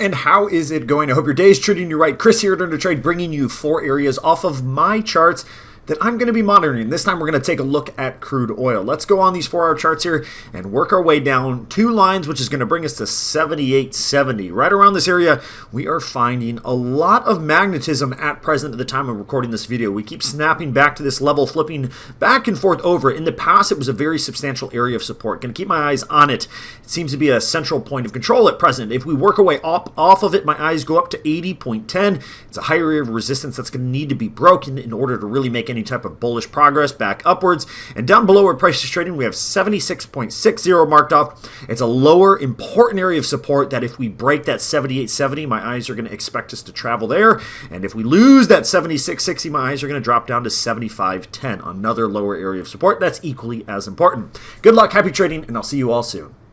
and how is it going? I hope your day is treating you right. Chris here at Earn to Trade, bringing you 4 areas off of my charts that I'm going to be monitoring. This time we're going to take a look at crude oil. Let's go on these 4-hour charts here and work our way down 2 lines, which is going to bring us to 78.70. Right around this area, we are finding a lot of magnetism at present at the time of recording this video. We keep snapping back to this level, flipping back and forth over it. In the past, it was a very substantial area of support. Going to keep my eyes on it. It seems to be a central point of control at present. If we work our way off of it, my eyes go up to 80.10. It's a high area of resistance that's going to need to be broken in order to really make any type of bullish progress back upwards. And down below where price is trading, we have 76.60 marked off. It's a lower important area of support that if we break that 78.70, my eyes are going to expect us to travel there. And if we lose that 76.60, my eyes are going to drop down to 75.10, another lower area of support that's equally as important. Good luck, happy trading, and I'll see you all soon.